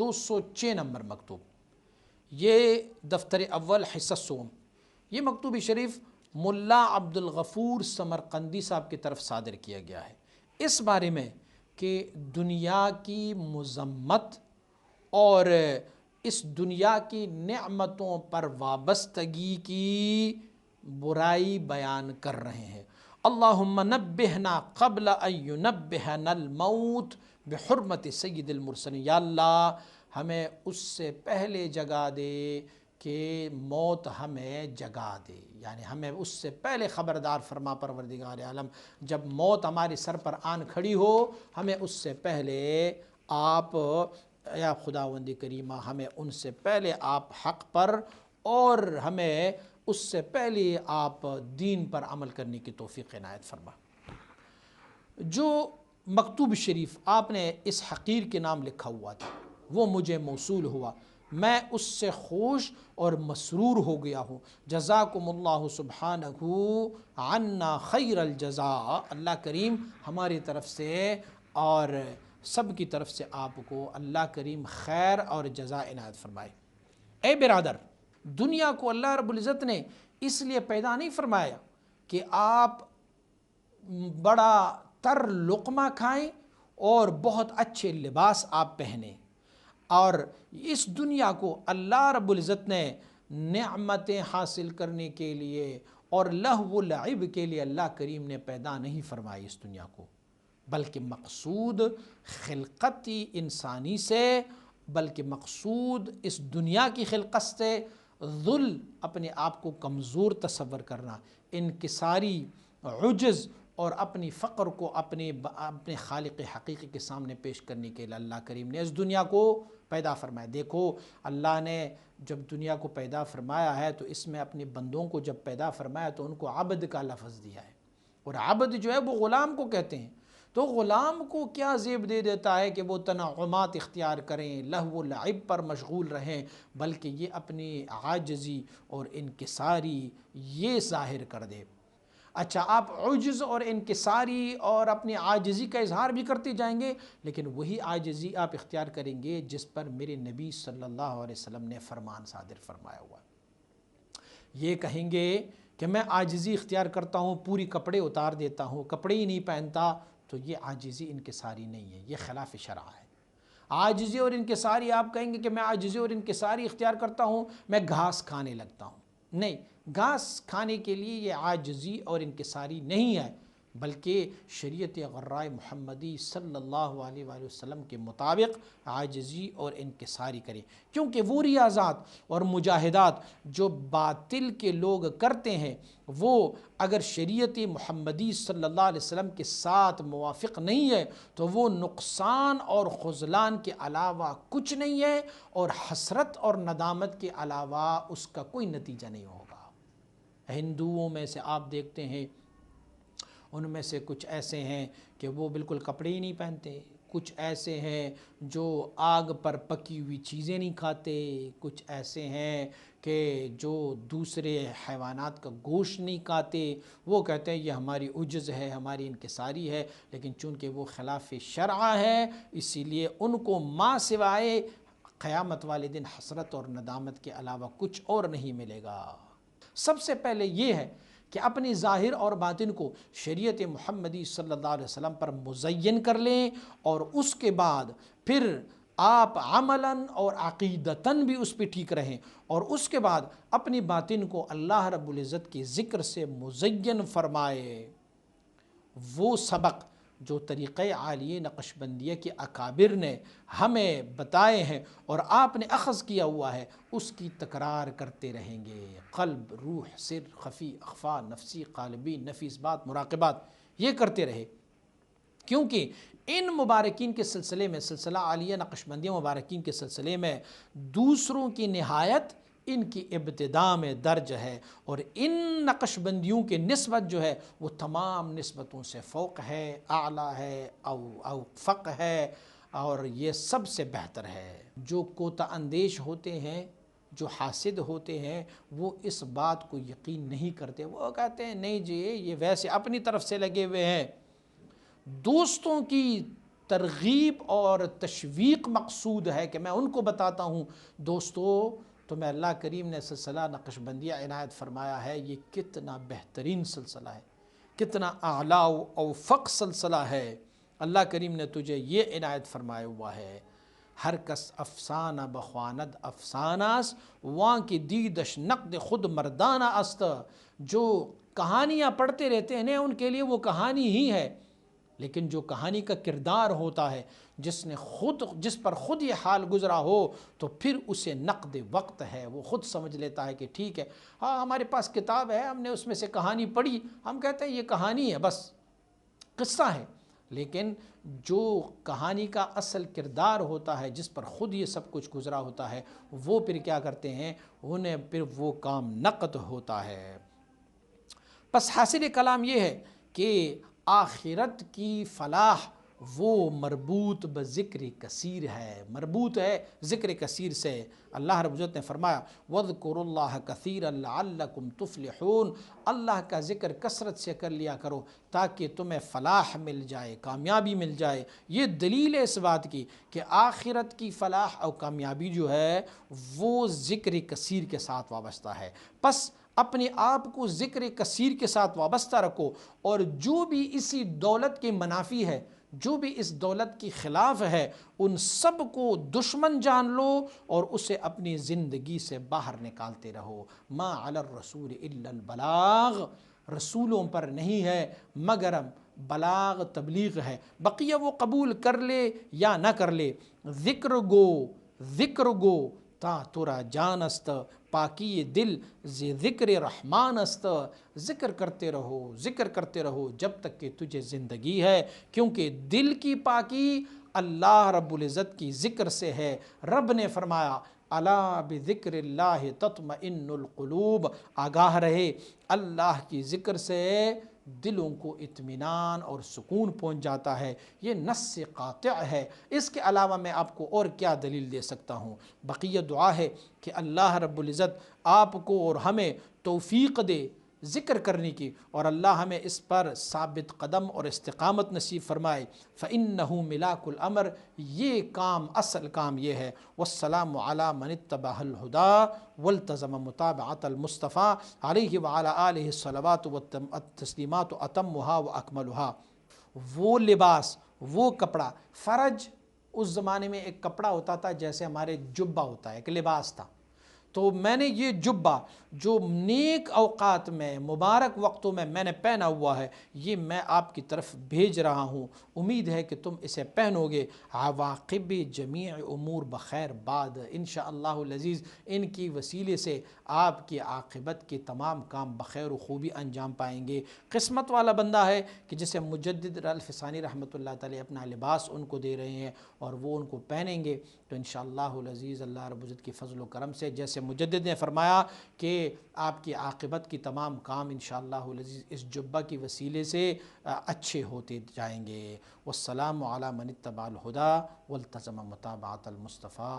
206 number مکتوب، یہ دفتر اول حصہ سوم، یہ مکتوب شریف ملا عبد الغفور سمرقندی صاحب کی طرف صادر کیا گیا ہے، اس بارے میں کہ دنیا کی مذمت اور اس دنیا کی نعمتوں پر وابستگی کی برائی بیان کر رہے ہیں۔ اللہم نبہنا قبل ان ینبہنا الموت بحرمت سید المرسلین، یا اللہ ہمیں اس سے پہلے جگا دے کہ موت ہمیں جگا دے، یعنی ہمیں اس سے پہلے خبردار فرما پروردگار عالم، جب موت ہمارے سر پر آن کھڑی ہو ہمیں اس سے پہلے آپ یا خداوند کریمہ ہمیں ان سے پہلے آپ حق پر اور ہمیں اس سے پہلے آپ دین پر عمل کرنے کی توفیق عنایت فرما۔ جو مکتوب شریف آپ نے اس حقیر کے نام لکھا ہوا تھا وہ مجھے موصول ہوا، میں اس سے خوش اور مسرور ہو گیا ہوں۔ جزاکم اللہ سبحانہ عنا خیر الجزاء، اللہ کریم ہماری طرف سے اور سب کی طرف سے آپ کو اللہ کریم خیر اور جزا عنایت فرمائے۔ اے برادر، دنیا کو اللہ رب العزت نے اس لیے پیدا نہیں فرمایا کہ آپ بڑا تر لقمہ کھائیں اور بہت اچھے لباس آپ پہنیں، اور اس دنیا کو اللہ رب العزت نے نعمتیں حاصل کرنے کے لیے اور لہو و لعب کے لیے اللہ کریم نے پیدا نہیں فرمائی اس دنیا کو، بلکہ مقصود خلقتی انسانی سے، بلکہ مقصود اس دنیا کی خلقت سے ذل، اپنے آپ کو کمزور تصور کرنا، انکساری، عجز اور اپنی فقر کو اپنے خالق حقیقی کے سامنے پیش کرنے کے لیے اللہ کریم نے اس دنیا کو پیدا فرمایا۔ دیکھو اللہ نے جب دنیا کو پیدا فرمایا ہے تو اس میں اپنے بندوں کو جب پیدا فرمایا تو ان کو عبد کا لفظ دیا ہے، اور عبد جو ہے وہ غلام کو کہتے ہیں، تو غلام کو کیا زیب دے دیتا ہے کہ وہ تنعمات اختیار کریں، لہو و لعب پر مشغول رہیں، بلکہ یہ اپنی عاجزی اور انکساری یہ ظاہر کر دے۔ اچھا، آپ عجز اور انکساری اور اپنی عاجزی کا اظہار بھی کرتے جائیں گے، لیکن وہی عاجزی آپ اختیار کریں گے جس پر میرے نبی صلی اللہ علیہ وسلم نے فرمان صادر فرمایا ہوا۔ یہ کہیں گے کہ میں عاجزی اختیار کرتا ہوں، پوری کپڑے اتار دیتا ہوں، کپڑے ہی نہیں پہنتا، تو یہ عاجزی انکساری نہیں ہے، یہ خلاف شرع ہے۔ عاجزی اور انکساری آپ کہیں گے کہ میں عاجزی اور انکساری اختیار کرتا ہوں، میں گھاس کھانے لگتا ہوں، نہیں، گھاس کھانے کے لیے یہ عاجزی اور انکساری نہیں ہے، بلکہ شریعت غراء محمدی صلی اللہ علیہ وآلہ وسلم کے مطابق عاجزی اور انکساری کریں، کیونکہ وہ ریاضات اور مجاہدات جو باطل کے لوگ کرتے ہیں وہ اگر شریعت محمدی صلی اللہ علیہ وسلم کے ساتھ موافق نہیں ہے تو وہ نقصان اور خذلان کے علاوہ کچھ نہیں ہے، اور حسرت اور ندامت کے علاوہ اس کا کوئی نتیجہ نہیں ہوگا۔ ہندوؤں میں سے آپ دیکھتے ہیں، ان میں سے کچھ ایسے ہیں کہ وہ بالکل کپڑے ہی نہیں پہنتے، کچھ ایسے ہیں جو آگ پر پکی ہوئی چیزیں نہیں کھاتے، کچھ ایسے ہیں کہ جو دوسرے حیوانات کا گوشت نہیں کھاتے، وہ کہتے ہیں یہ ہماری عجز ہے، ہماری انکساری ہے، لیکن چونکہ وہ خلاف شرع ہے اسی لیے ان کو ما سوائے قیامت والے دن حسرت اور ندامت کے علاوہ کچھ اور نہیں ملے گا۔ سب سے پہلے یہ ہے کہ اپنی ظاہر اور باطن کو شریعت محمدی صلی اللہ علیہ وسلم پر مزین کر لیں، اور اس کے بعد پھر آپ عملاً اور عقیدتاً بھی اس پہ ٹھیک رہیں، اور اس کے بعد اپنی باطن کو اللہ رب العزت کی ذکر سے مزین فرمائے۔ وہ سبق جو طریقہ عالیہ نقشبندیہ کے اکابر نے ہمیں بتائے ہیں اور آپ نے اخذ کیا ہوا ہے، اس کی تکرار کرتے رہیں گے، قلب، روح، سر، خفی، اخفا، نفسی، قالبی، نفیس بات، مراقبات، یہ کرتے رہے، کیونکہ ان مبارکین کے سلسلے میں، سلسلہ عالیہ نقشبندیہ مبارکین کے سلسلے میں دوسروں کی نہایت ان کی ابتداء میں درج ہے، اور ان نقشبندیوں کے نسبت جو ہے وہ تمام نسبتوں سے فوق ہے، اعلیٰ ہے، اوفق ہے، اور یہ سب سے بہتر ہے۔ جو کوتا اندیش ہوتے ہیں، جو حاسد ہوتے ہیں، وہ اس بات کو یقین نہیں کرتے، وہ کہتے ہیں نہیں جی یہ ویسے اپنی طرف سے لگے ہوئے ہیں۔ دوستوں کی ترغیب اور تشویق مقصود ہے کہ میں ان کو بتاتا ہوں دوستو تمہیں اللہ کریم نے سلسلہ نقشبندیہ عنایت فرمایا ہے، یہ کتنا بہترین سلسلہ ہے، کتنا اعلیٰ و اوفق سلسلہ ہے، اللہ کریم نے تجھے یہ عنایت فرمایا ہوا ہے۔ ہر کس افسانہ بخواند افساناس وہاں کی دیدش نقد خود مردانہ است، جو کہانیاں پڑھتے رہتے ہیں ان کے لیے وہ کہانی ہی ہے، لیکن جو کہانی کا کردار ہوتا ہے جس پر خود یہ حال گزرا ہو تو پھر اسے نقد وقت ہے، وہ خود سمجھ لیتا ہے کہ ٹھیک ہے، ہاں ہمارے پاس کتاب ہے، ہم نے اس میں سے کہانی پڑھی، ہم کہتے ہیں یہ کہانی ہے، بس قصہ ہے، لیکن جو کہانی کا اصل کردار ہوتا ہے جس پر خود یہ سب کچھ گزرا ہوتا ہے وہ پھر کیا کرتے ہیں، انہیں پھر وہ کام نقد ہوتا ہے۔ پس حاصل کلام یہ ہے کہ آخرت کی فلاح وہ مربوط بذکر کثیر ہے، مربوط ہے ذکر کثیر سے۔ اللہ رب العزت نے فرمایا وَاذْكُرُوا اللَّهَ كَثِيرًا لَعَلَّكُمْ تُفْلِحُونَ، اللہ کا ذکر کثرت سے کر لیا کرو تاکہ تمہیں فلاح مل جائے، کامیابی مل جائے۔ یہ دلیل ہے اس بات کی کہ آخرت کی فلاح اور کامیابی جو ہے وہ ذکر کثیر کے ساتھ وابستہ ہے۔ پس اپنے آپ کو ذکر کثیر کے ساتھ وابستہ رکھو، اور جو بھی اسی دولت کے منافی ہے، جو بھی اس دولت کی خلاف ہے، ان سب کو دشمن جان لو اور اسے اپنی زندگی سے باہر نکالتے رہو۔ ما علی الرسول الا البلاغ، رسولوں پر نہیں ہے مگر بلاغ، تبلیغ ہے، بقیہ وہ قبول کر لے یا نہ کر لے۔ ذکر گو تا ترا جان است، پاکی دل ز ذکر رحمان است، ذکر کرتے رہو جب تک کہ تجھے زندگی ہے، کیونکہ دل کی پاکی اللہ رب العزت کی ذکر سے ہے۔ رب نے فرمایا الا بذکر اللہ تطمئن القلوب، آگاہ رہے اللہ کی ذکر سے دلوں کو اطمینان اور سکون پہنچ جاتا ہے۔ یہ نص قاطع ہے، اس کے علاوہ میں آپ کو اور کیا دلیل دے سکتا ہوں؟ بقیہ دعا ہے کہ اللہ رب العزت آپ کو اور ہمیں توفیق دے ذکر کرنے کی، اور اللہ ہمیں اس پر ثابت قدم اور استقامت نصیب فرمائے۔ فَإِنَّهُ مِلَاكُ الْأَمْرِ، یہ کام اصل کام یہ ہے۔ وَالسَّلَامُ عَلَى مَنِ اتَّبَعَ الْهُدَى وَالْتَزَمَ مُتَابَعَةَ الْمُصْطَفَى عَلَيْهِ وَعَلَى آلِهِ الصَّلَوَاتُ وَالتَّسْلِيمَاتُ أَتَمُّهَا وَأَكْمَلُهَا۔ وہ لباس، وہ کپڑا، فرج اس زمانے میں ایک کپڑا ہوتا تھا جیسے ہمارے جبہ ہوتا ہے، ایک لباس تھا، تو میں نے یہ جبہ جو نیک اوقات میں، مبارک وقتوں میں نے پہنا ہوا ہے، یہ میں آپ کی طرف بھیج رہا ہوں، امید ہے کہ تم اسے پہنو گے۔ عواقب جمیع امور بخیر بعد، انشاءاللہ العزیز ان کی وسیلے سے آپ کی عاقبت کے تمام کام بخیر و خوبی انجام پائیں گے۔ قسمت والا بندہ ہے کہ جسے مجدد الفسانی رحمۃ اللہ تعالی اپنا لباس ان کو دے رہے ہیں اور وہ ان کو پہنیں گے، تو انشاءاللہ العزیز اللہ رب العزت کی فضل و کرم سے جیسے مجدد نے فرمایا کہ آپ کی عاقبت کی تمام کام انشاءاللہ العزیز اس جبہ کی وسیلے سے اچھے ہوتے جائیں گے۔ والسلام علی من اتبع الہدی والتزم متابعۃ المصطفیٰ۔